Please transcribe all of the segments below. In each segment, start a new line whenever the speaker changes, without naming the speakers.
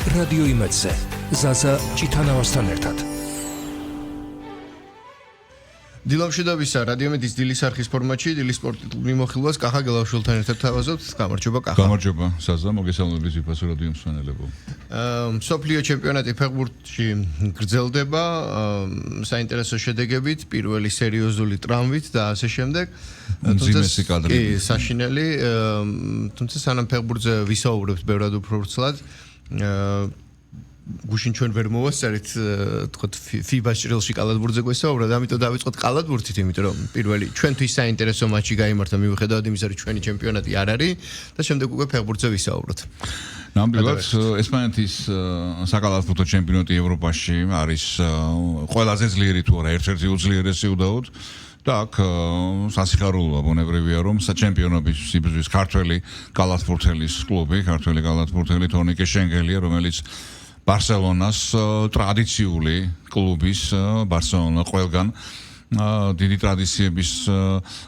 რადიო იმედზე, ზაზა ჭითანავასთან ერთად.
დილამშვიდობისა, რადიო იმედის დილის არხის ფორმატში, დილის სპორტული მოხილვას კახა გელავშვილთან ერთად თავაზობთ. გამარჯობა კახა.
გამარჯობა, საზა, მოგესალმებით ძვირფასო რადიო მსმენელებო.
მსოფლიო ჩემპიონატი ფეხბურთში გრძელდება, საინტერესო შედეგებით, პირველი სერიოზული ტრამვით და ასე შემდეგ.
მძიმესი კადრები.
საშინელი, თუმცა სანამ ფეხბურთზე ვისაუბრებთ ბევრად უფრო ვრცლად, გუშინ ჩვენ ვერ მოვასწარეთ თქოთ FIBA-ს ჭრილში კალათბურთზე გვესაუბრა და ამიტომ დავიწყოთ კალათბურთით, იმიტომ რომ პირველი ჩვენთვის საინტერესო მატჩი გაიმართა მიუხედავად იმისა, რომ ჩვენი ჩემპიონატი არ არის და შემდეგ უკვე ფეხბურთზე ვისაუბროთ.
ნამდვილად ესპანეთის საკალათბურთო ჩემპიონატი ევროპაში არის ყველაზე ძლიერი თუ არა ერთ-ერთი უძლიერესი უდაოდ და აქ სასიხარულოა ბუნებრივია რომ საჩემპიონობის სიბრძვის ქართველი კალათბურთელის კლუბი, ქართველი კალათბურთელი თორნიკე შენგელია, რომელიც ბარსელონას ტრადიციული კლუბის ბარსელონა ყველგან დიდი ტრადიციების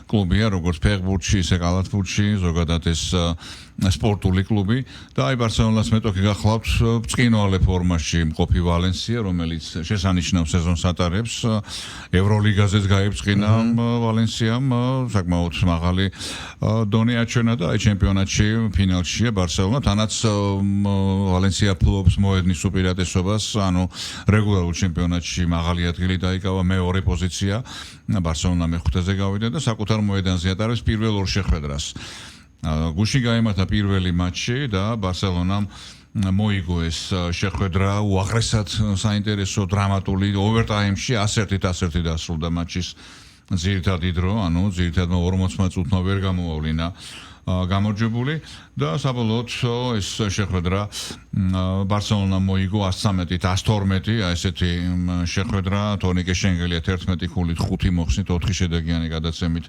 კლუბია, როგორც ფეხბურთში, ისე კალათბურთში, ზოგადად ეს სპორტული კლუბი და აი ბარსელონას მეტოქი გახლავთ ბრწყინვალე ფორმაში მყოფი ვალენსია, რომელიც შესანიშნავ სეზონს ატარებს. ევროლიგაზეც გაიბრწყინა ვალენსიამ, საკმაოდ მაღალი დონე აჩვენა და აი ჩემპიონატში ფინალშია ბარსელონა, თანაც ვალენსია ფლობს მოედნის უპირატესობას, ანუ რეგულარულ ჩემპიონატში მაღალი ადგილი დაიკავა, მეორე პოზიცია. ბარსელონა მეხუთეზე გავიდა და საკუთარ მოედანზე ატარებს პირველ ორ შეხვედრას. გუშინ გაიმართა პირველი მატჩი და ბარსელონამ მოიგო ეს შეხვედრა უაღრესად საინტერესო დრამატული ოვერტაიმში 1-1 დასრულდა მატჩის ძირითადი დრო, ანუ ძირითადმა 40 წუთმა ვერ გამოავლინა გამარჯვებული და საბოლოოდ ეს შეხვედრა ბარსელონამ მოიგო 113-112, ესეთი შეხვედრა თორნიკე შენგელია 11 ქულით 5 მოხსნით 4 შედეგიანი გადაცემით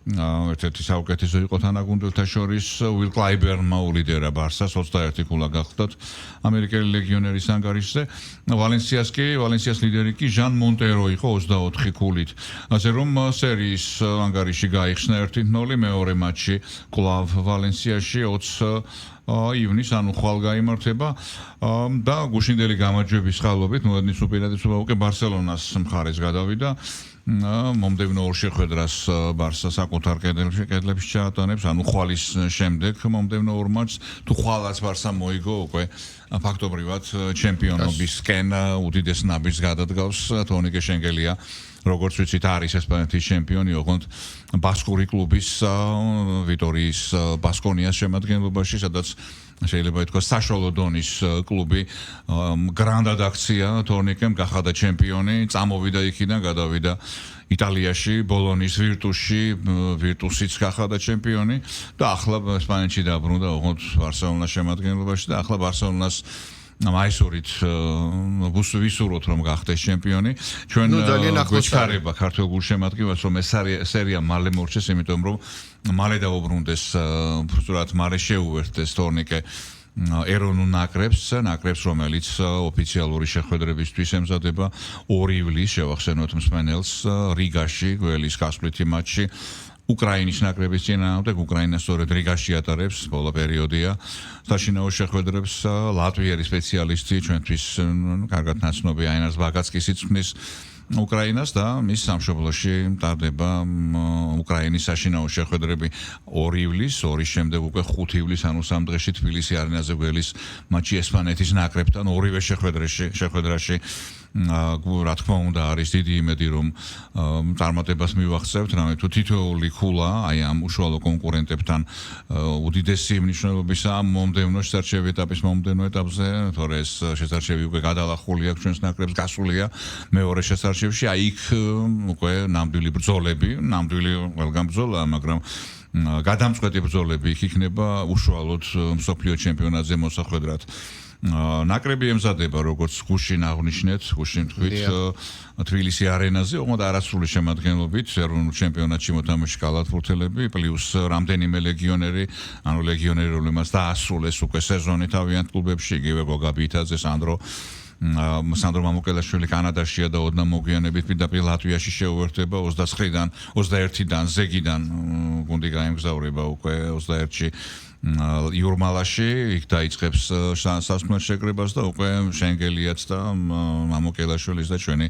ერთ-ერთი საუკეთესო იყო თანაგუნდელთა შორის. უილ კლაიბერნმა ულიდერა ბარსას 21 ქულა გახლდათ ამერიკელი ლეგიონერის ანგარიშზე. ვალენსიას ლიდერი კი ჟან მონტერო იყო 24 ქულით. ასე რომ სერიის ანგარიში გაიხსნა 1-0, მეორე მატჩი კლავ ვალენსიაში 20 ივნის, ანუ ხვალ გაიმართება და გუშინდელი გამარჯვების ხალობით მოედნის უპირატესობა უკვე ბარსელონას მხარეს გადავიდა. მომდევნო ორ შეხვედრას ბარსა საკუთარ კედლებში ჩაატანებს, ანუ ხვალის შემდეგ მომდევნო ორ მატჩს თუ ხვალაც ბარსა მოიგო, უკვე ფაქტობრივად ჩემპიონობისკენ უდიდეს ნაბიჯს გადადგავს თორნიკე შენგელია. როგორც ვიცით, არის ესპანეთის ჩემპიონი, ოღონდ ბასკური კლუბის ვიტორიის ბასკონიას შემადგენლობაში, სადაც შეიძლება ითქვას საშუალო დონის კლუბი გრანდად აქცია თორნიკემ გახადა ჩემპიონი, წამოვიდა იქიდან, გადავიდა იტალიაში, ბოლონის ვირტუსიც გახადა ჩემპიონი და ახლა ესპანეთში დაბრუნდა ოღონდ ბარსელონას შემადგენლობაში და ახლა ბარსელონას მაისურით ვისურვოთ რომ გახდეს ჩემპიონი. ჩვენ გვეჩქარება ქართულ გულშემატკივარს რომ ეს სერია მალე მორჩეს, იმიტომ რომ მალე დაუბრუნდეს უბრალოდ მალე შეუერთდეს თორნიკე ეროვნულ ნაკრებს, რომელიც ოფიციალური შეხვედრებისთვის ემზადება 2 ივლისს, შევახსენოთ მსმენელს, რიგაში, გველის გასვლითი მატჩი უკრაინის ნაკრების წინააღმდეგ. უკრაინა სწორედ რიგაში ატარებს, ბოლო პერიოდია საშინაო შეხვედრებს. ლატვიელი სპეციალისტი ჩვენთვის კარგად ნაცნობი აინარს ბაგაცკის იწვნის უკრაინას და მის სამშობლოში ტარდება უკრაინის საშინაო შეხვედრები 2 ივლისს, 2 შემდეგ უკვე 5 ივლისს, ანუ 3 დღეში თბილისი არენაზე გველის მატჩი ესპანეთის ნაკრებთან. ორივე შეხვედრაში რა თქმა უნდა არის დიდი იმედი რომ წარმატებას მივახცევთ, რამე თუ თითოეული ქულა აი ამ უშუალო კონკურენტებთან უდიდესი მნიშვნელობისა მომდევნო შესარჩევი ეტაპის მომდევნო ეტაპზე, თორე ეს შესარჩევი უკვე გადალახული აქვს ჩვენს ნაკრებს, გასულია მეორე შესარჩევში, აი იქ უკვე ნამდვილი ბრძოლები, ნამდვილი ყველგან ბრძოლა, მაგრამ გადამწყვეტი ბრძოლები იქ იქნება უშუალოდ მსოფლიო ჩემპიონატზე მოსახვედრად. ნაკრები ემზადება, როგორც გუშინ აღნიშნეთ, თქვით თბილისი არენაზე, ოღონდ არასრული შემადგენლობით, ეროვნულ ჩემპიონატში მოთამაშე კალათბურთელები, პლუს რამდენიმე ლეგიონერი, ანუ ლეგიონერი, რომლებმაც დაასრულეს უკვე სეზონი თავიანთ კლუბებში, იგივე გოგა ბითაძე, სანდრო მამუკელაშვილი კანადაშია და ოდნა მოგვიანებით პირდაპირ ლატვიაში შეუერთდება 29-დან 21-დან ზეგიდან გუნდი გაემგზავრება უკვე 21-ში იურმალაში იქ დაიწყებს სასმელ შეკრებას და უკვე შენგელიაც და მამოკელაშვილის და ჩვენი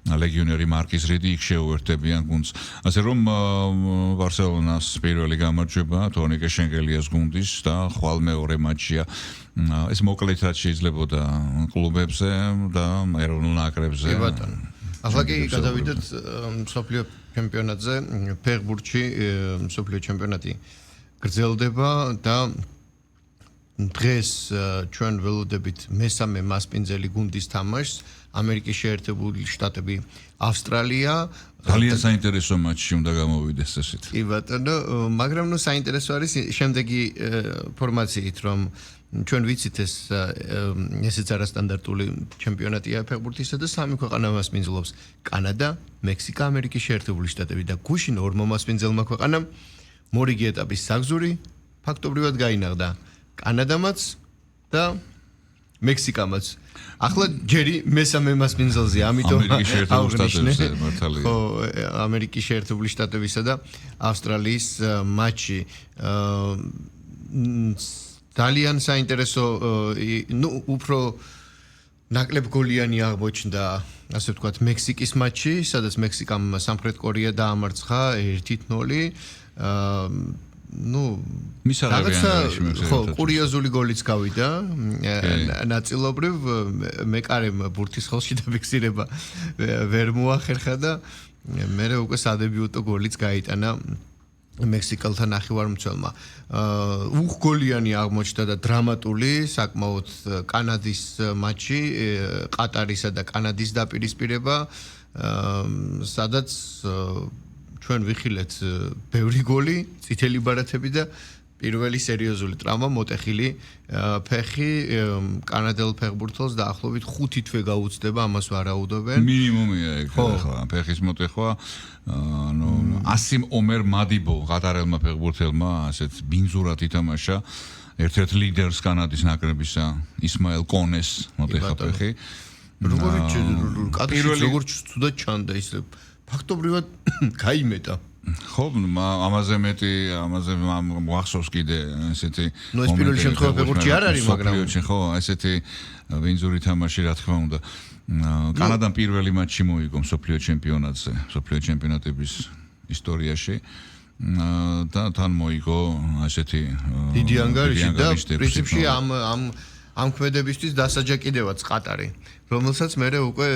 ლეგიონერი მარკის რიდი იქ შეუერთდებიან გუნდს. ასე რომ ბარსელონას პირველი გამარჯვება თორნიკე შენგელიას გუნდის და ხვალ მეორე მატჩია. ეს მოკლედ რაც შეიძლებოდა კლუბებზე და ეროვნულ ნაკრებზე.
კი ბატონო. ახლა კი გადავიდეთ მსოფლიო ჩემპიონატზე, ფეხბურთში მსოფლიო ჩემპიონატი გრძელდება და დღეს ჩვენ ველოდებით მესამე მასპინძელი გუნდის თამაშს ამერიკის შეერთებული შტატები ავსტრალია
ძალიან საინტერესო მატჩი უნდა გამოვიდეს ესეთ.
კი ბატონო, მაგრამ ნუ საინტერესო არის შემდეგი ფორმაციით, რომ ჩვენ ვიცით ესეც არასტანდარტული ჩემპიონატია ფეხბურთისა და სამი ქვეყანა მასპინძლობს: კანადა, მექსიკა, ამერიკის შეერთებული შტატები და გუშინ ორმა მასპინძელმა ქვეყანამ მორიგი ეტაპის საგზური ფაქტობრივად გაინაღდა კანადამაც და მექსიკამაც. ახლა ჯერი მესამე მასპინძელზე, ამიტომ
ამერიკის შეერთებული შტატებზე მართალია.
ხო, ამერიკის შეერთებული შტატებისა და ავსტრალიის მატჩი ძალიან საინტერესო, ნუ უფრო ნაკლებ გოლიანი აღმოჩნდა, ასე ვთქვათ, მექსიკის მატჩი, სადაც მექსიკამ სამხრეთ კორეა დაამარცხა 1-0. ნუ ხო, კურიოზული გოლიც გავიდა. ნაწილობრივ მეკარემ ბურთის ხელში დაფიქსირება ვერ მოახერხა და მერე უკვე სადებიუტო გოლიც გაიტანა მექსიკელთა ნახევარმცველმა. უხგოლიანი აღმოჩნდა და დრამატული საკმაოდ კანადის მატჩი, ყატარისა და კანადის დაპირისპირება, სადაც ჩვენ ვიხილეთ ბევრი გოლი, წითელი ბარათები და პირველი სერიოზული ტრავმა, მოტეხილი ფეხი კანადელ ფეხბურთელს დაახლოებით 5 თვე გაუწდება, ამას ვარაუდობენ.
მინიმუმია ეგ ახლა ფეხის მოტეხვა, ანუ ასიმ ომერ მადიბო ყატარელმა ფეხბურთელმა ასეთ ბინძურად ითამაშა ერთ-ერთ ლიდერს კანადის ნაკრებისა ისმაელ კონეს მოტეხა ფეხი.
როგორც ცუდად ჩანდა ისე ფაქტობრივად გაიმეტა.
ხო, ამაზე მეტი, ამაზე მახსოვს კიდე ესეთი.
ნუ ეს პირველი შემთხვევა ფეხბურთში არ არის, მაგრამ
ხო, ესეთი ვინძური თამაში რა თქმა უნდა. კანადამ პირველი მატჩი მოიგო მსოფლიო ჩემპიონატზე, მსოფლიო ჩემპიონატების ისტორიაში. და თან მოიგო ასეთი
დიდი ანგარიში და პრინციპში ამ ქმედებისთვის დასაჯაკიდევაც ყატარი, რომელსაც მე უკვე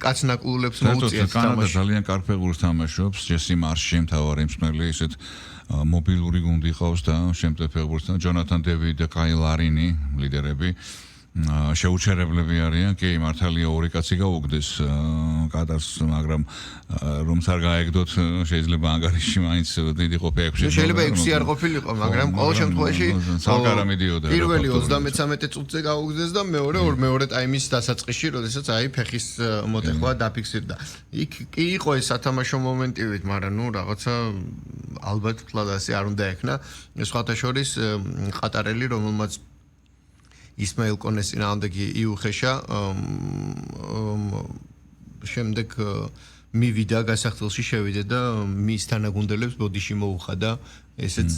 კაცნაკლულებს მოუწიათ თამაში.
კანადა ძალიან კარგ ფეხბურთს თამაშობს, ჯესი მარში მთავარი მსმელი, ისეთ მობილური გუნდი ყავს და შემტევ ფეხბურთთან ჯონათან დევიდი და კაილ არინი ლიდერები. შეუჩერებლები არიან, კი მართალია ორი კაცი გაუგდეს კატარს, მაგრამ რომც არ გაეგდოთ შეიძლება ანგარიში მაინც დიდი ყოფი 6.
შეიძლება 6 არ ყოფილიყო, მაგრამ ყოველ შემთხვევაში
სალკარა მიდიოდა.
პირველი 33 წუთზე გაუგდეს და მეორე ტაიმის დასაწყისში, როდესაც ფეხის მოტეხვა დაფიქსირდა. იქ კი იყო ეს სათამაშო მომენტივით, მაგრამ ნუ რაღაცა ალბათ თლად ასე არ უნდა ექნა. სხვათა შორის ყატარელი, რომელმაც ისმაილ კონეს წინააღმდეგი იუხეშა შემდეგ მივიდა გასახდელში შევიდა და მის თანაგუნდელებს ბოდიში მოუხადა ესეც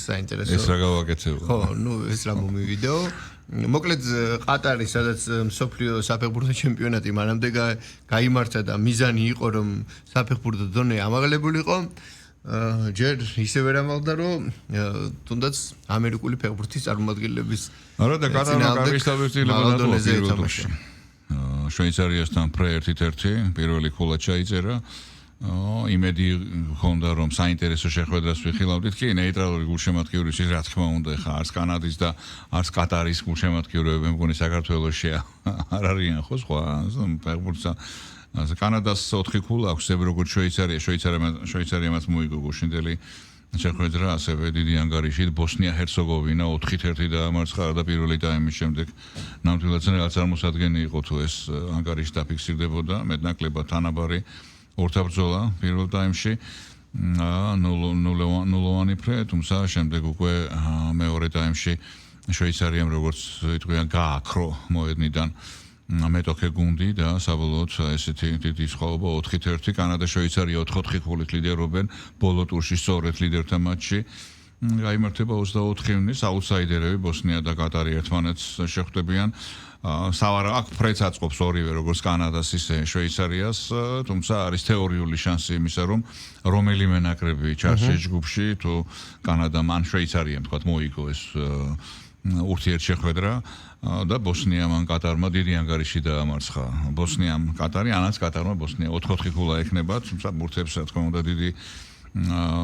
საინტერესო
ეს რა გავაკეთებო
ხო ნუ ეს რა მომივიდაო მოკლედ ყატარი სადაც მსოფლიო საფეხბურთო ჩემპიონატი მანამდე გაიმართა და მიზანი იყო რომ საფეხბურთო დონე ამაღლებულიყო ჯერ ისე ვერ ამალდა რომ თუნდაც ამერიკული ფეხბურთის წარმომადგენლების
არა და კატალონია კარგი სტაბილიზება დათმობილი შვეიცარიასთან პრე 1-1 პირველი ქულა ჩაიწერა იმედი ჰქონდა რომ საინტერესო შეხვედრას ვიხილავდით კი ნეიტრალური გულშემატკივრების რა თქმა უნდა ხა არც კანადის და არც ყატარის გულშემატკივრები მე მგონი საქართველოში არ არიან ხო სხვა ფეხბურთსა კანადას 4 ქულა აქვს ზემ როგორც შვეიცარიამაც მოიგო გუშინდელი შეხვედრა ასევე დიდი ანგარიშით ბოსნია-ჰერცეგოვინა 4-1 დაამარცხა და პირველი ტაიმის შემდეგ ნამდვილად რაღაც წარმოსადგენი იყო თუ ეს ანგარიში დაფიქსირდებოდა მეტნაკლებად თანაბარი ორთაბრძოლა პირველ ტაიმში 0-0 ფრე თუმცა შემდეგ უკვე მეორე ტაიმში შვეიცარიამ როგორც იტყვიან გააქრო მოედნიდან მეტოქე გუნდი და საბოლოოდ ესეთი დიდი სხვაობა 4-1 კანადა შვეიცარია 4-4 ქულით ლიდერობენ ბოლო ტურში სწორედ ლიდერთა მატჩი გაიმართება 24 ივნის აუტსაიდერები ბოსნია და კატარი ერთმანეთს შეხვდებიან. სავარა აქ ფრეც აწყობს ორივე როგორც კანადას ისე შვეიცარიას, თუმცა არის თეორიული შანსი იმისა, რომ რომელიმე ნაკრები ჩარჩეს ჯგუფში, თუ კანადამ ან შვეიცარიამ თქვათ მოიგო ეს ურთიერთშეხვედრა და ბოსნიამ ან კატარმა დიდი ანგარიში დაამარცხა. ბოსნიამ კატარი, ანაც კატარმა ბოსნია 4-4 ქულა ექნება, თუმცა ბურთებს რა თქმა უნდა დიდი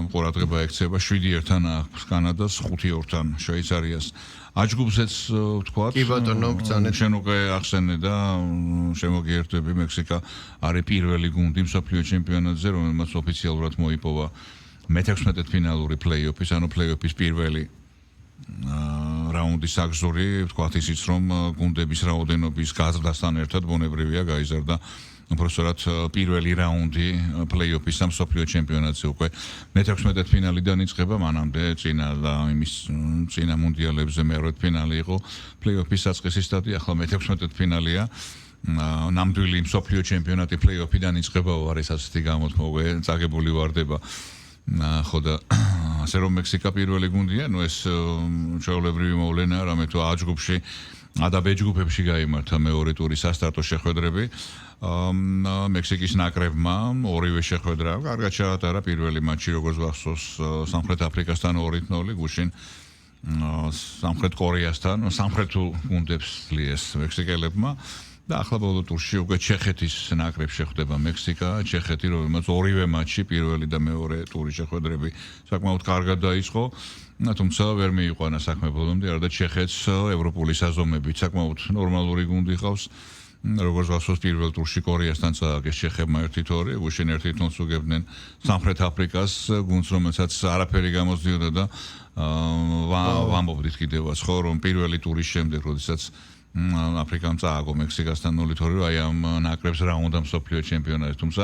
ყურადღება ექცევა 7-1-თან აქვს კანადას, 5-2-თან შვეიცარიას. აჯგუფზეც ვთქვათ,
კი ბატონო, ბრძანეთ.
შენ უკვე ახსენე და შემოგიერთვები მექსიკა არის პირველი გუნდი მსოფლიო ჩემპიონატზე, რომელმაც ოფიციალურად მოიპოვა მე-16 ფინალური პლეი-ოფის, ანუ პლეი-ოფის პირველი რაუნდის აგზური, ვთქვათ ისიც, რომ გუნდების რაოდენობის გაზრდასთან ერთად ბუნებრივია გაიზარდა უბრალოდ პირველი რაუნდი პლეი-ოფის მსოფლიო ჩემპიონატზე უკვე მე-16 ფინალიდან იწყება, მანამდე წინა მუნდიალებზე მეორე ფინალი იყო პლეი-ოფის საწყისი სტადია, ახლა მე-16 ფინალია. ნამდვილი მსოფლიო ჩემპიონატი პლეი-ოფიდან იწყება, არის ასეთი გამოთქმა, უკვე წაგებული ვარდება. ხო და ასე რომ მექსიკა პირველი გუნდია, ნუ ეს ჩვეულებრივი მოვლენა, რამე თუ A ჯგუფში და B ჯგუფებში გაიმართა მეორე ტურის სასტარტო შეხვედრები. მექსიკის ნაკრებმა ორივე შეხვედრა კარგად ჩაატარა, პირველი მატჩი როგორც გახსოვს სამხრეთ აფრიკასთან 2-0, გუშინ სამხრეთ კორეასთან, სამხრეთულ გუნდებს ლიეს მექსიკელებმა. და ახლა ბოლო ტურში უკვე ჩეხეთის ნაკრებს შეხვდება მექსიკა, ჩეხეთი, რომელმაც ორივე მატჩი, პირველი და მეორე ტურის შეხვედრები საკმაოდ კარგად დაიწყო, თუმცა ვერ მიიყვანა საქმე ბოლომდე, არა და ჩეხეთს ევროპული საზომებით საკმაოდ ნორმალური გუნდი ყავს. როგორც გახსოვს პირველ ტურში კორეასთან წააგეს ჩეხებმა 1-2, გუშინ 1-0 უგებდნენ სამხრეთ აფრიკას გუნდს, რომელსაც არაფერი გამოსდიოდა და ვამბობდით კიდევაც ხო, რომ პირველი ტურის შემდეგ, როდესაც აფრიკამ წააგო მექსიკასთან 0-2, აი ამ ნაკრებს რა უნდა მსოფლიო ჩემპიონატი, თუმცა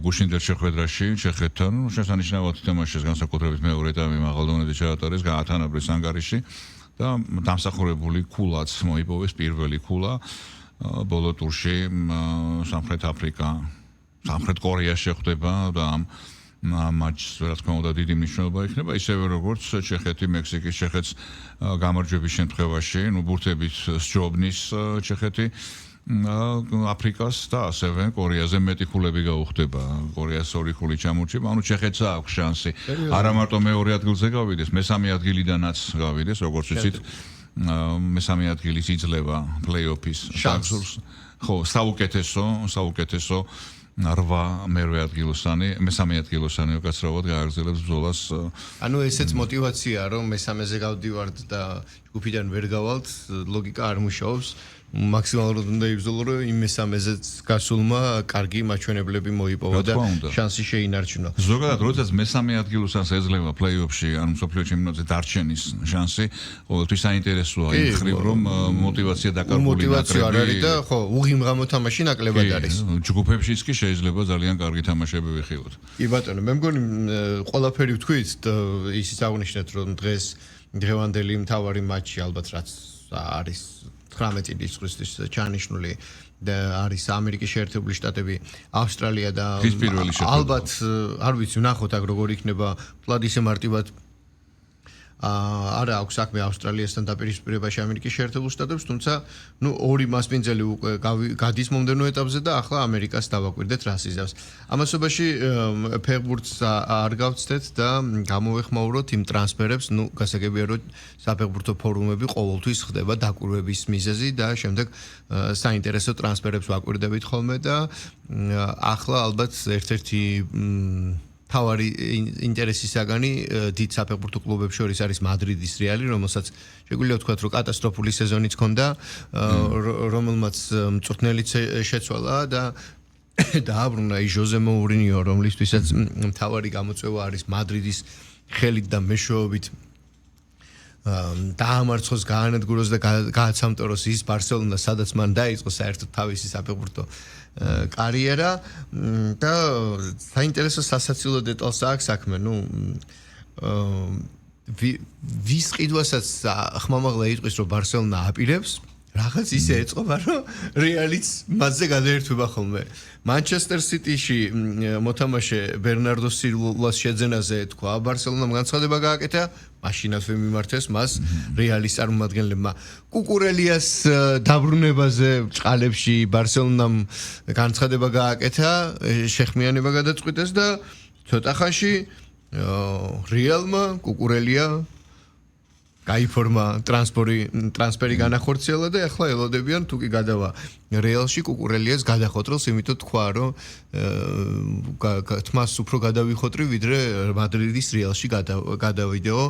გუშინდელ შეხვედრაში ჩეხეთთან შესანიშნავად თამაშეს, განსაკუთრებით მეორე ეტაპი მაღალ დონეზე ჩაატარეს, გაათანაბრეს ანგარიში და დამსახურებული ქულაც მოიპოვეს პირველი ქულა. ბოლო ტურში სამხრეთ აფრიკა, სამხრეთ კორეა შეხვდება და ამ მატჩს რა თქმა უნდა დიდი მნიშვნელობა იქნება, ისევე როგორც ჩეხეთი მექსიკის ჩეხეთს გამარჯვების შემთხვევაში, ნუ ბურთებით სჯობნის ჩეხეთი აფრიკას და ასევე კორეაზე მეტი ქულები გაუხდება. კორეას 2 ქული ჩამორჩება, ანუ ჩეხეთს აქვს შანსი. არა მარტო მეორე ადგილზე გავიდეს, მე-3 ადგილიდანაც გავიდეს, როგორც ვიცით. მე-3 ადგილის იძლევა პლეი-ოფის შანსს. ხო, საუკეთესო 8 მერვე ადგილოსანი, მე-3 ადგილოსანი უკაცრავად გააგრძელებს ბრძოლას.
ანუ ესეც мотиваციაა, რომ მე-3-ზე გავდივართ და ჯგუფიდან ვერ გავალთ, ლოგიკა არ მუშაობს. მაქსიმალურად უნდა იბრძოლო, რომ იმ მე-3-ზეც გასულმა კარგი მაჩვენებლები მოიპოვა და შანსი შეინარჩუნა.
ზოგადად, როდესაც მე-3 ადგილოსანს ეძლევა პლეი-ოფში, ანუ მსოფლიო ჩემპიონატზე დარჩენის შანსი, ყოველთვის საინტერესოა იმ ხრივ, რომ мотиваცია დაკარგული ნაკრები.
мотиваცია არ არის და ხო, უღიმღამო თამაში ნაკლებად არის.
ჯგუფებშიც კი შეიძლება ძალიან კარგი თამაშები ვიხილოთ.
კი ბატონო, მე მგონი ყველაფერი ვთქვით და ისიც აღნიშნეთ, რომ დღევანდელი მთავარი მატჩი ალბათ რაც არის 19 ივლისის ჩანიშნული და არის ამერიკის შეერთებული შტატები, ავსტრალია და ალბათ არ ვიცი, ვნახოთ აქ როგორ იქნება ფლად ისე მარტივად არა აქვს საქმე ავსტრალიასთან დაპირისპირებაში ამერიკის შეერთებულ შტატებს, თუმცა ნუ ორი მასპინძელი უკვე გადის მომდევნო ეტაპზე და ახლა ამერიკას დავაკვირდეთ რას იზავს. ამასობაში ფეხბურთს არ გავცდეთ და გამოვეხმაუროთ იმ ტრანსფერებს, ნუ გასაგებია რომ საფეხბურთო ფორუმები ყოველთვის ხდება დაკვირვების მიზეზი და შემდეგ საინტერესო ტრანსფერებს ვაკვირდებით ხოლმე და ახლა ალბათ ერთ-ერთი თავარი ინტერესის საგანი დიდ საფეხბურთო კლუბებს შორის არის მადრიდის რეალი, რომელსაც შეგვიძლია ვთქვათ, რომ კატასტროფული სეზონიც ჰქონდა, რომელმაც მწვრთნელიც შეცვალა და დააბრუნა ჟოზე მოურინიო, რომლისთვისაც თავარი გამოწვევა არის მადრიდის ხელით და მეშვეობით დაამარცხოს, გაანადგუროს და გააცამტოროს ის ბარსელონა, სადაც მან დაიწყო საერთოდ თავისი საფეხბურთო კარიერა და საინტერესო სასაცილო დეტალს აქვს საქმე, ნუ ვის ყიდვასაც ხმამაღლა იტყვის, რომ ბარსელონა აპირებს, რაღაც ისე ეწყობა, რომ რეალიც მასზე გადაერთვება ხოლმე. Manchester City-ში მოთამაშე ბერნარდო სილვას შეძენაზე თქვა, ბარსელონამ განცხადება გააკეთა, მაშინათვე მიმართეს მას რეალის წარმომადგენლებმა. კუკურელიას დაბრუნებაზე ჭყალებში ბარსელონამ განცხადება გააკეთა, შეხმიანება გადაწყვიტეს და ცოტა ხანში რეალმა კუკურელია გაიფორმა ტრანსფერი განახორციელა და ახლა ელოდებიან თუ კი გადავა რეალში კუკურელიას გადახოტრელს, იმიტომ თქვა რომ თმას უფრო გადავიხოტრი ვიდრე მადრიდის რეალში გადავიდეო.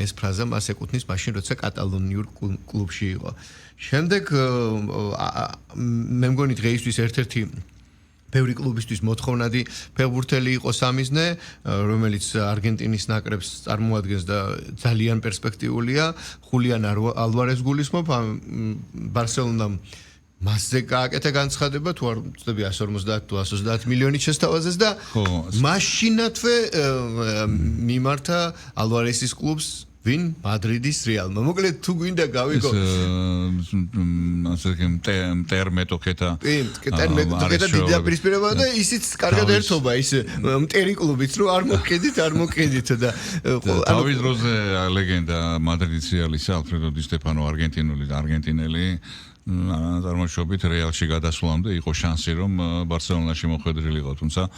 ეს ფრაზა მას ეკუთვნის მაშინ როცა კატალონიურ კლუბში იყო. შემდეგ მე მგონი დღეისთვის ერთ-ერთი ბევრი კლუბისთვის მოთხოვნადი ფეხბურთელი იყო სამიზნე, რომელიც არგენტინის ნაკრებს წარმოადგენს და ძალიან პერსპექტიულია. ხულიან ალვარეს გულისხმობ, ბარსელონამ მასზე გააკეთა განცხადება, თუ არ ვწდები 150 თუ 130 მილიონი შესთავაზეს და მაშინათვე მიმართა ალვარესის კლუბს ვინ მადრიდის რეალმა. მოკლედ თუ გვინდა გავიგო
ასე ტერმეტოკეთა
ტერმეტოკეთა დიდი აპირისპირება და ისიც კარგად ერთობა ის მტერი კლუბიც რომ არ მოკედით და
თავის დროზე ლეგენდა მადრიდის რეალის ალფრედო დი სტეფანო არგენტინელი წარმოშობით რეალში გადასვლამდე იყო შანსი რომ ბარსელონაში მოხვედრილიყო, თუმცა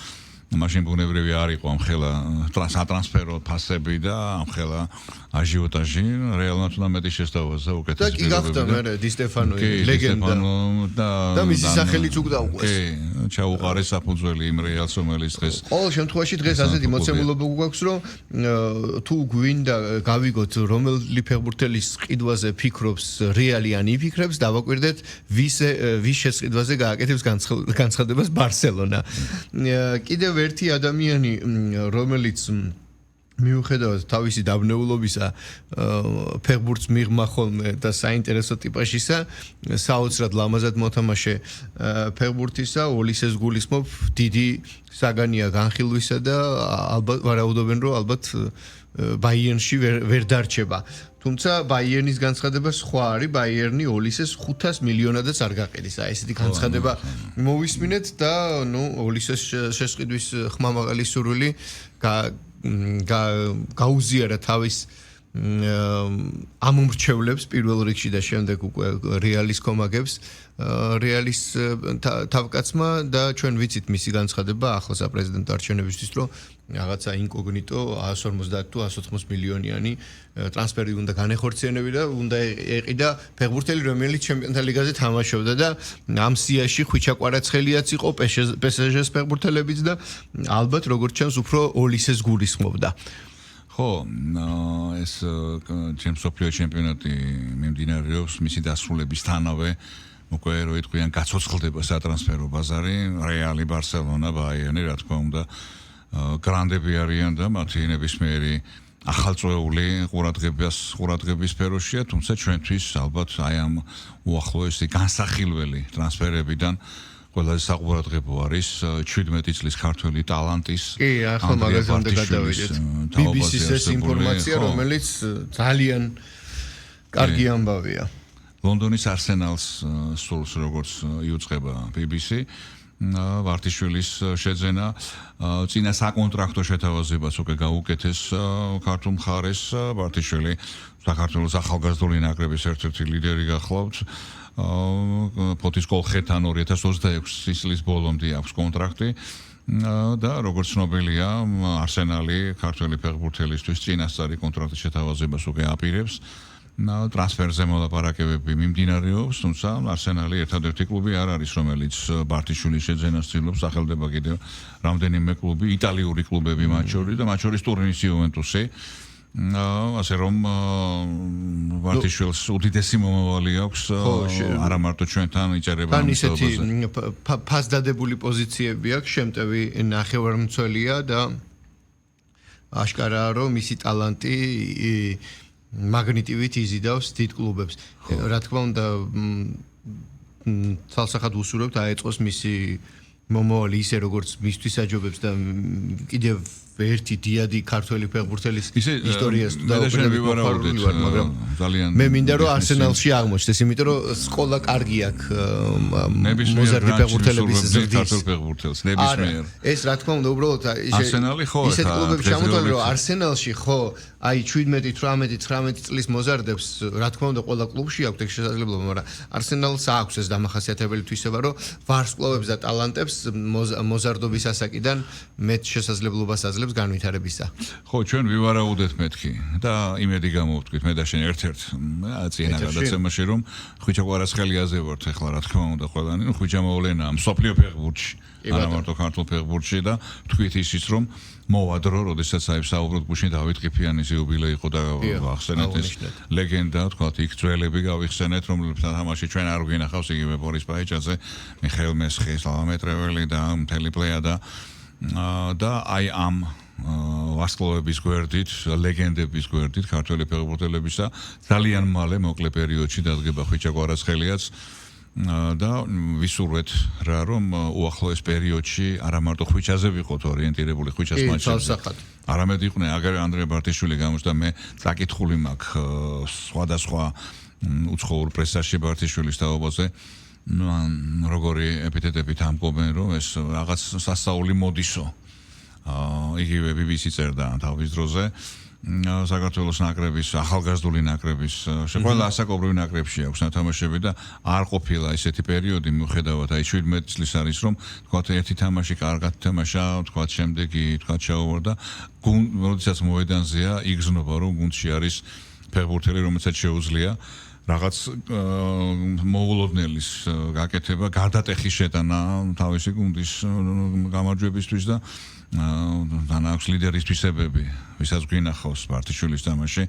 მაშინ ბუნებრივი არ იყო ამხელა სატრანსფერო ფასები და ამხელა აჟიოტაჟი რეალმა თუნდაც მეტი შესთავაზა უკეთესი
და კი გახდა მე დი სტეფანო ლეგენდა და მისი სახელიც უკდაუყვეს.
კი, ჩაუყარეს საფუძველი იმ რეალს, რომელიც დღეს
ყოველ შემთხვევაში დღეს ასეთი მოცემულობა გვაქვს, რომ თუ გვინდა გავიგოთ რომელი ფეხბურთელის ყიდვაზე ფიქრობს რეალი ან იფიქრებს, დავაკვირდეთ ვის შეწყიდვაზე გააკეთებს განცხადებას ბარსელონა. კიდევ ერთი ადამიანი, რომელიც მიუხედავად თავისი დაბნეულობისა ფეხბურთს მიღმა ხოლმე და საინტერესო ტიპაშისა, საოცრად ლამაზად მოთამაშე ფეხბურთისა, ოლისეს გულისხმობ, დიდი საგანია განხილვისა და ალბათ ვარაუდობენ, რომ ალბათ ბაიერნში ვერ დარჩება. თუმცა ბაიერნის განცხადება სხვა არის, ბაიერნი ოლისეს 500 მილიონადაც არ გაყიდის. აი ესეთი განცხადება მოვისმინეთ და ოლისეს შესყიდვის ხმამაღალი სურვილი გაუზიარა თავის ამომრჩევლებს პირველ რიგში და შემდეგ უკვე რეალის კომაგებს რეალის თავკაცმა და ჩვენ ვიცით მისი განცხადება ახლა საპრეზიდენტო არჩევნებისთვის, რომ რაღაცა ინკოგნიტო 150 თუ 180 მილიონიანი ტრანსფერი უნდა განეხორციელებინა და უნდა ეყიდა ფეხბურთელი, რომელიც ჩემპიონთა ლიგაზე თამაშობდა და ამ სიაში ხვიჩა კვარაცხელიაც იყო, PSG-ს ფეხბურთელებიც და ალბათ როგორც ჩანს უფრო ოლისეს გულისხმობდა.
ხო, ეს ჩემპიონატი ჩემპიონატი მიმდინარეობს მისი დასრულებისთანავე, უკვე რო იტყვიან გაცოცხლდება სატრანსფერო ბაზარი, რეალი, ბარსელონა, ბაიერნი, რა თქმა უნდა, გრანდები არიან და მათი ნებისმიერი ახალწვეული ყურადღების სფეროშია, თუმცა ჩვენთვის ალბათ აი ამ უახლოესი განსახილველი ტრანსფერებიდან ყველაზე საყურადღებო არის 17 წლის ქართველი ტალანტის
ახლა მაგაზე უნდა გადავიდეთ. BBC-ს ეს ინფორმაცია, რომელიც ძალიან კარგი ამბავია.
ლონდონის არსენალს სულს როგორც იუწყება BBC ვარტიშვილის შეძენა წინა საკონტრაქტო შეთავაზებას უკვე გაუკეთეს ქართულ მხარეს. ვარტიშვილი საქართველოს ახალგაზრდული ნაკრების ერთ-ერთი ლიდერი გახლავთ. ფოთის კოლხეთთან 2026 წლის ბოლომდე აქვს კონტრაქტი და როგორც ცნობილია, არსენალი ქართველი ფეხბურთელისთვის წინასწარი კონტრაქტის შეთავაზებას უკვე აპირებს. ტრანსფერზე მოლაპარაკებები მიმდინარეობს, თუმცა არსენალი ერთადერთი კლუბი არ არის, რომელიც ბარტიშვილის შეძენას ცდილობს, სახელდება კიდევ რამდენიმე კლუბი, იტალიური კლუბები მათ შორის და მათ შორის ტურინის იუვენტუსი. ასე რომ ვარტიშვილს უდიდესი მომავალი აქვს, არა მარტო ჩვენთან იწერება
ამ ისეთი ფასდადებული პოზიციები აქვს, შემტევი ნახევარმცველია და აშკარაა, რომ მისი ტალანტი მაგნიტივით იზიდავს დიდ კლუბებს. რა თქმა უნდა, თალსახად უსურვებთ აეწყოს მისი მომავალი ისე როგორც მისთვის აჯობებს და კიდევ ერთი დიადი ქართველი ფეხბურთელის
ისე
ისტორიას
დაუბრუნდით, მაგრამ ძალიან
მე მინდა რომ არსენალში აღმოჩნდეს, იმიტომ რომ სკოლა კარგი აქვს მოზარდი ფეხბურთელების ზრდის
ქართულ ფეხბურთელს ნებისმიერ.
ეს რა თქმა უნდა უბრალოდ
არსენალი ხო
ისეთ კლუბებში ჩამოთვალე რომ არსენალში ხო აი 17, 18, 19 წლის მოზარდებს რა თქმა უნდა ყველა კლუბში აქვს ეგ შესაძლებლობა, მაგრამ არსენალს აქვს ეს დამახასიათებელი თვისება, რომ ვარსკვლავებს და ტალანტებს მოზარდობის ასაკიდან მეტ შესაძლებლობას აძლევს განვითარებისა.
ხო, ჩვენ ვივარაუდეთ მეთქი და იმედი გამოვთქვით მე და შენ ერთ-ერთ წინა გადაცემაში რომ ხვიჩა კვარაცხელიაზე ვართ ახლა რა თქმა უნდა ყველანი, ნუ ხვიჩა მოვლენაა მსოფლიო ფეხბურთში, არა მარტო ქართულ ფეხბურთში და თქვით ისიც რომ მოვა დრო, როდესაც აი საუბრობთ გუშინ დავით ყიფიანის იუბილე იყო და ახსენეთ ეს ლეგენდა, თქვა იქ ძველები გავიხსენეთ, რომლებსაც თამაში ჩვენ არ გვინახავს იგივე ბორის პაიჭაძე, მიხეილ მესხი, სლავამეტრეველი და მთელი პლეიადა და აი ამ ვარსკვლავების გვერდით, ლეგენდების გვერდით ქართველი ფეხბურთელებისა ძალიან მალე მოკლე პერიოდში დადგება ხვიჩა კვარაცხელიაც და ვისურვეთ რა რომ უახლოეს პერიოდში არა მარტო ხვიჩაზე ვიყოთ ორიენტირებული ხვიჩას მატჩებზე არამედ იყვნენ აგერ ანდრია ბარტიშვილი გამოჩნდა მე წაკითხული მაქვს სხვადასხვა უცხოურ პრესაში ბარტიშვილის თაობაზე ну როგორი ეპითეტებით ამკობენ რომ ეს რაღაც სასაული მოდისო იგივე BBC წერდა თავის დროზე საქართველოს ნაკრების ახალგაზრდული ნაკრების ყველა ასაკობრივი ნაკრებში აქვს ნათამაშები და არ ყოფილა ესეთი პერიოდი მიუხედავად აი 17 წლის არის რომ თქვა ერთი თამაში კარგად თამაშა თქვა შემდეგი თქვა ჩაუვარდა როდესაც მოედანზეა იგრძნობა რომ გუნდში არის ფეხბურთელი რომელსაც შეუძლია რაღაც მოულოდნელის გაკეთება გარდატეხის შეტანა თავისი გუნდის გამარჯვებისთვის და თან აქვს ლიდერის თვისებები ვისაც გვინახავს ბარტიშვილის თამაში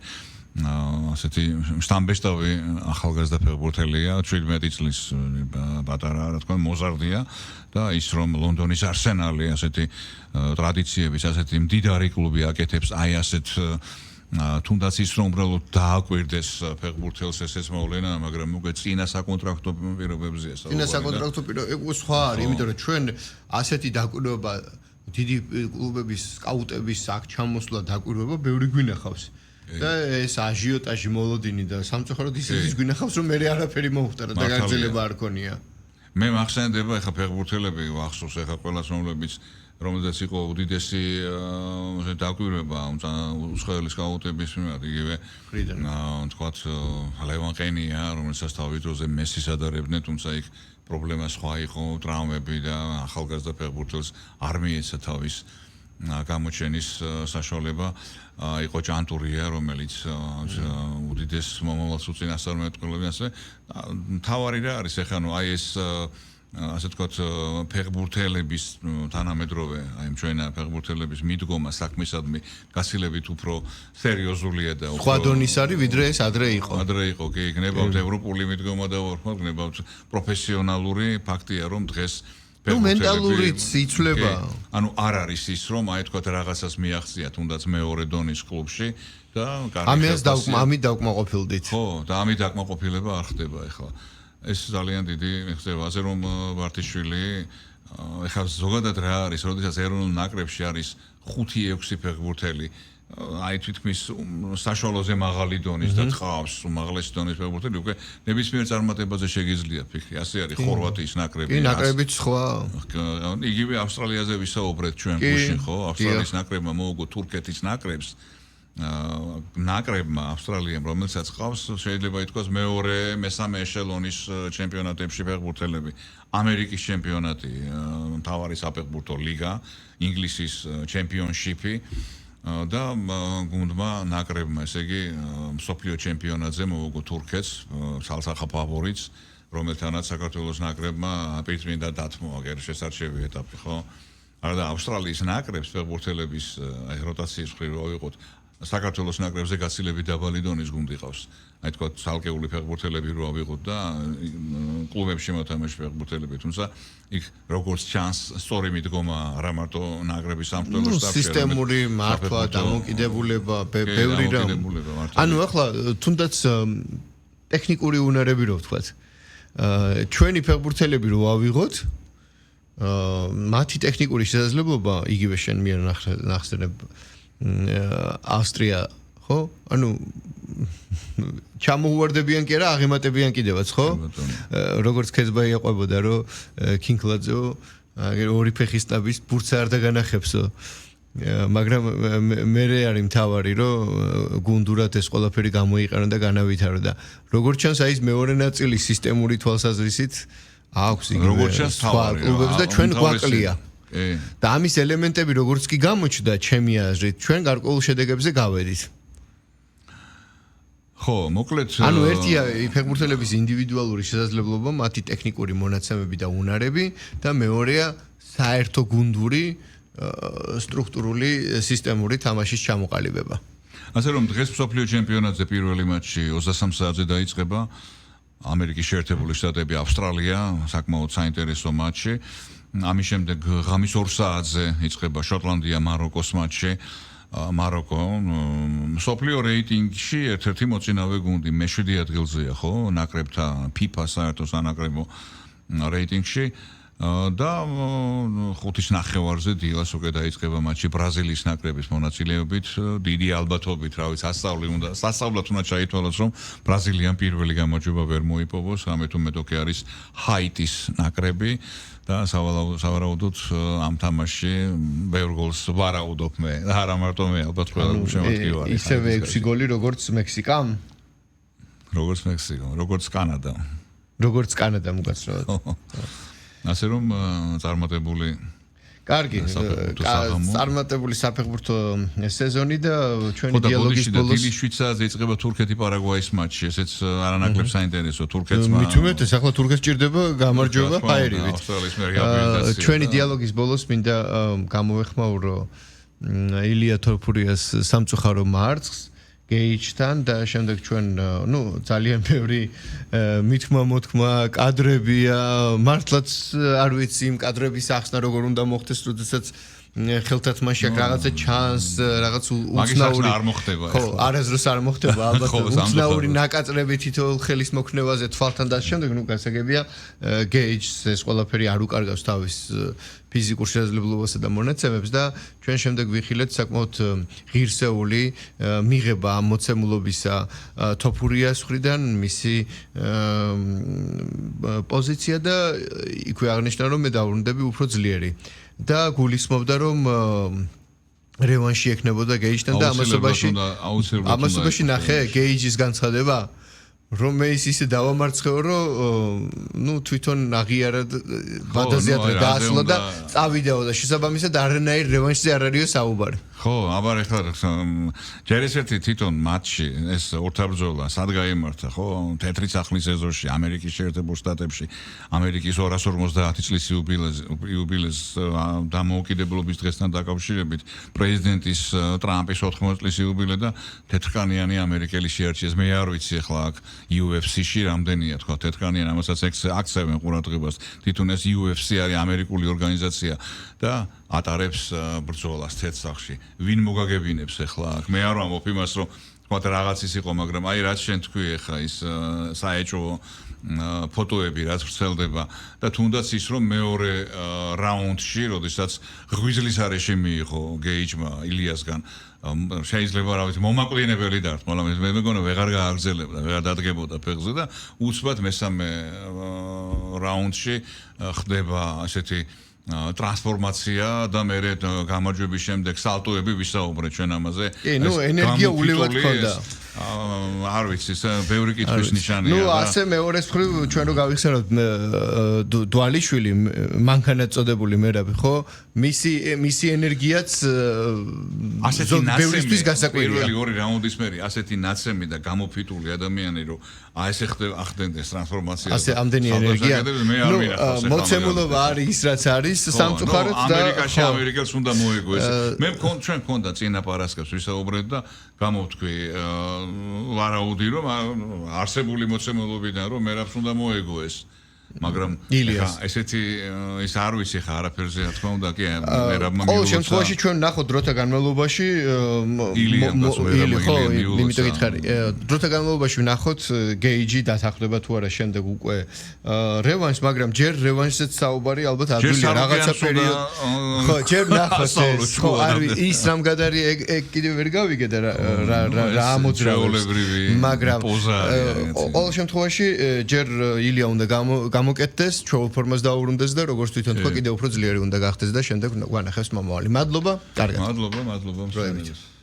ასეთი შტამბეშტავი ახალგაზრდა ფეხბურთელია 17 წლის პატარა რა თქმა მოზარდია და ის რომ ლონდონის არსენალი ასეთი ტრადიციების ასეთი მდიდარი კლუბი აკეთებს აი ასეთ თუნდაც ის რომ უბრალოდ დააკვირდეს ფეხბურთელს ესეც მოვლენა, მაგრამ უკვე წინა საკონტრაქტო პირობებზეა საუბარი. წინა საკონტრაქტო პირობები ეგ სხვა არის, იმიტომ რომ ჩვენ ასეთი დაკვირვება დიდი კლუბების სკაუტების აქ ჩამოსვლა დაკვირვება ბევრი გვინახავს. და ეს აჟიოტაჟი მოლოდინი და სამწუხაროდ ისიც გვინახავს რომ მე არაფერი მოხდა და გაგრძელება არ ქონია. მე მახსენდება ეხა ფეხბურთელები ვახსოვს ეხა ყველას რომელზეც იყო უდიდესი დაკვირვება უცხოელი სკაუტების მიმართ იგივე თქვათ ლევან ყენია რომელსაც თავის დროზე მესის ადარებდნენ თუმცა იქ პრობლემა სხვა იყო ტრავმები და ახალგაზრდა ფეხბურთელს არ მიეცა თავის გამოჩენის საშუალება იყო ჭანტურია რომელიც უდიდეს მომავალს უწინასწარმეტყველებიან ასე თავარი რა არის ეხლა ნუ აი ეს ასე თქვათ ფეხბურთელების თანამედროვე აი ჩვენა ფეხბურთელების მიდგომა საქმისადმი გასილებით უფრო სერიოზულია და უფრო
სხვა დონის არის ვიდრე ეს ადრე იყო.
ადრე იყო კი გნებავთ ევროპული მიდგომა და ვარქმევთ გნებავთ პროფესიონალური ფაქტია რომ დღეს
ნუ მენტალურიც იცვლება.
ანუ არ არის ის რომ აი თქვათ რაღაცას მიაღწია თუნდაც მეორე დონის კლუბში და
ამას ამით დავკმაყოფილდით.
ხო და ამით დაკმაყოფილება არ ხდება ახლა ეს ძალიან დიდი ხდება ასე რომ ბარტიშვილი ეხლა ზოგადად რა არის როდესაც ეროვნულ ნაკრებში არის 5-6 ფეხბურთელი აი თითქმის საშუალოზე მაღალი დონის და წყავს უმაღლესი დონის ფეხბურთელი უკვე ნებისმიერ წარმატებაზე შეგიძლია ფიქრი ასე არის ხორვატიის ნაკრები
კი ნაკრებიც სხვა
იგივე ავსტრალიაზე ვისაუბრეთ ჩვენ გუშინ ხო ავსტრალიის ნაკრებმა მოუგო თურქეთის ნაკრებს ნაკრებმა ავსტრალიამ რომელსაც ყავს შეიძლება ითქვას მეორე მესამე ეშელონის ჩემპიონატებში ფეხბურთელები ამერიკის ჩემპიონატი მთავარი საფეხბურთო ლიგა ინგლისის ჩემპიონშიპი და გუნდმა ნაკრებმა ესე იგი მსოფლიო ჩემპიონატზე მოუგო თურქეთს სალსახა ფავორიტს რომელთანაც საქართველოს ნაკრებმა პირწმინდა დათმო აგერ შესარჩევი ეტაპი ხო არა და ავსტრალიის ნაკრებს ფეხბურთელების აი როტაციის მხრივ რო ვიყოთ საქართველოს ნაკრებზე გაცილებით დაბალი დონის გუნდი ყავს. აი თქვა ცალკეული ფეხბურთელები რო ავიღოთ და კლუბებში მოთამაშე ფეხბურთელები, თუმცა იქ როგორც ჩანს, სწორი მიდგომა არა მარტო ნაკრების სამშობლო შტაბში,
სისტემური მართვა, დამოკიდებულება, ბევრი რამ. ანუ ახლა თუნდაც ტექნიკური უნარები რო ვთქვათ. ჩვენი ფეხბურთელები რო ავიღოთ მათი ტექნიკური შესაძლებლობა იგივე შენ მიერ ნახსენებ ავსტრია ხო? ანუ ჩამოუვარდებიან კი არა, აღემატებიან კიდევაც, ხო? როგორც ქეზბაი ეყვებოდა, რომ კინკლაძეო ორი ფეხის ნაბის ბურთს არ დაგანახებსო. მაგრამ მე არის მთავარი, რომ გუნდურად ეს ყველაფერი გამოიყენა და განავითარო და როგორც ჩანს, აი ეს მეორე ნაწილი სისტემური თვალსაზრისით აქვს იგივე.
როგორც ჩანს თავარი.
კლუბებს და ჩვენ გვაკლია. და ამის ელემენტები როგორც კი გამოჩნდა, ჩემი აზრით, ჩვენ გარკვეულ შედეგებზე გავედით.
ხო, მოკლედ
ანუ ერთია ფეხბურთელების ინდივიდუალური შესაძლებლობა, მათი ტექნიკური მონაცემები და უნარები და მეორეა საერთო გუნდური სტრუქტურული სისტემური თამაშის ჩამოყალიბება.
ასე რომ დღეს მსოფლიო ჩემპიონატზე პირველი მატჩი 23 საათზე დაიწყება. ამერიკის შეერთებული შტატები, ავსტრალია, საკმაოდ საინტერესო მატჩი. ამის შემდეგ ღამის 2 საათზე იწყება შოტლანდია, მაროკოს მატჩი. მაროკო მსოფლიო რეიტინგში ერთ-ერთი მოწინავე გუნდი მე-7 ადგილზეა, ხო? ნაკრებთა FIFA საერთო სანაკრებო რეიტინგში. და 5-ის ნახევარზე დილას უკვე დაიწყება მატჩი ბრაზილიის ნაკრების მონაწილეობით. დიდი ალბათობით, რა ვიცი, სასწაულად უნდა ჩაითვალოს, რომ ბრაზილიამ პირველი გამარჯვება ვერ მოიპოვოს, რამე თუ მეტ უკვე არის ჰაიტის ნაკრები და სავარაუდოდ ამ თამაშში ბევრ გოლს ვარაუდობ მე. არა მარტო მე, ალბათ ყველა შემოთქვი ვარ.
ისევე 6 გოლი როგორც მექსიკამ?
როგორც მექსიკამ, როგორც კანადა.
როგორც კანადამ უკაცრავად.
ასე რომ წარმატებული
კარგი, წარმატებული საფეხბურთო სეზონი და ჩვენი დიალოგის ბოლოს
დილის 7 საათზე იწყება თურქეთი პარაგვაის მატჩი, ესეც არანაკლებ საინტერესო თურქეთმა.
მithumetes ახლა თურქეთს ჭირდება გამარჯვება ჰაერივით. ჩვენი დიალოგის ბოლოს მინდა გამოვეხმაურო ილია თოფურიას სამწუხარო მარცხს გეიჩთან და შემდეგ ჩვენ ძალიან ბევრი მithმა-მოთქმა კადრებია, მართლაც არ ვიცი იმ კადრების ახსნა როგორ უნდა მოხდეს, როდესაც ხელთათმაში აქ რაღაცა ჩანს, რაღაც უცნაური
არ მოხდება.
ხო, არასდროს არ მოხდება, ალბათ უცნაური ნაკაწრები თითოეულ ხელის მოქნევაზე თვალთან და შემდეგ გასაგებია გეიჩს ეს ყველაფერი არ უკარგავს თავის ფიზიკურ შესაძლებლობასა და მონაცემებს და ჩვენ შემდეგ ვიხილეთ საკმაოდ ღირსეული მიღება ამ მოცემულობისა თოფურიას მხრიდან მისი პოზიცია და იქვე აღნიშნა რომ მე დავრუნდები უფრო ძლიერი და გულისხმობდა რომ რევანში ექნებოდა გეიჯთან და ამასობაში ნახე გეიჯის განცხადება რომ მე ისე დავამარცხეო რომ თვითონ აღიარა ბადაზე ადრე დაასვლა და წავიდაო და შესაბამისად არანაირ რევანშზე არ არისო საუბარი.
ხო, აბარ ეხლა ჯერ ესეთი თვითონ მატჩი ეს ორთაბრძოლა სად გაიმართა, ხო? თეთრი სახლის ეზოში, ამერიკის შეერთებულ შტატებში, ამერიკის 250 წლის იუბილეს დამოუკიდებლობის დღესთან დაკავშირებით, პრეზიდენტის ტრამპის 80 წლის იუბილე და თეთრკანიანი ამერიკელი შეარჩიეს. მე არ ვიცი ეხლა აქ UFC-ში რამდენია თქვა თეთრკანიანი, ამასაც აქცევენ ყურადღებას. თვითონ ეს UFC არის ამერიკული ორგანიზაცია და ატარებს ბრძოლას თეთრსახში. ვინ მოგაგებინებს ეხლა აქ? მე არ ვამბობ იმას, რომ თქვა რაღაც ის იყო, მაგრამ აი რაც შენ თქვი ეხლა ის საეჭვო ფოტოები რაც ვრცელდება და თუნდაც ის რომ მეორე რაუნდში, როდესაც ღვიძლის არეში მიიღო გეიჯმა ილიასგან შეიძლება რა ვიცი მომაკვდინებელი დარტყმა, მაგრამ მე მეგონა ვეღარ გააგრძელებდა, ვეღარ დადგებოდა ფეხზე და უცბად მესამე რაუნდში ხდება ასეთი ტრანსფორმაცია და მე გამარჯვების შემდეგ სალტოები ვისაუბრეთ ჩვენ ამაზე.
კი, ენერგია ულევად ქონდა.
არ ვიცი, ეს ბევრი კითხვის ნიშანია.
ასე მეორეს მხრივ ჩვენ რო გავიხსენოთ დვალიშვილი მანქანაწოდებული მერაბი, ხო? მისი ენერგიაც
ასეთი
ბევრისთვის გასაკვირია.
პირველი ორი რაუნდის მერე ასეთი ნაცემი და გამოფიტული ადამიანი რომ ესე ახდენდეს ტრანსფორმაცია.
ასე ამდენი ენერგია. მოცემულობა არის ის რაც არის სამწუხაროდ და
ამერიკაში ამერიკელს უნდა მოეგოს. მე ჩვენ მქონდა წინა პარასკევს ვისაუბრეთ და გამოვთქვი ვარაუდი რომ არსებული მოცემულობიდან რომ მერაბს უნდა მოეგოს. მაგრამ
ილიას.
ესეთი ის არ ვიცი ხა არაფერზე რა თქმა უნდა კი მე რა
ყოველ შემთხვევაში ჩვენ ნახოთ დროთა განმავლობაში იმიტომ გითხარი დროთა განმავლობაში ვნახოთ გეიჯი დათანხმდება თუ არა შემდეგ უკვე რევანშს მაგრამ ჯერ რევანშზეც საუბარი ალბათ ადვილია რაღაცა პერიოდი ხო ჯერ ნახოთ ხო ის რამ გადარი ეგ კიდევ ვერ გავიგე და რა ამოძრავებს მაგრამ ყოველ შემთხვევაში ჯერ ილია უნდა გამოკეთდეს ჩვეულ ფორმას დაუბრუნდეს და როგორც თვითონ თქვა კიდევ უფრო ძლიერი უნდა გახდეს და შემდეგ ვანახებს მომავალი მადლობა კარგად
მადლობა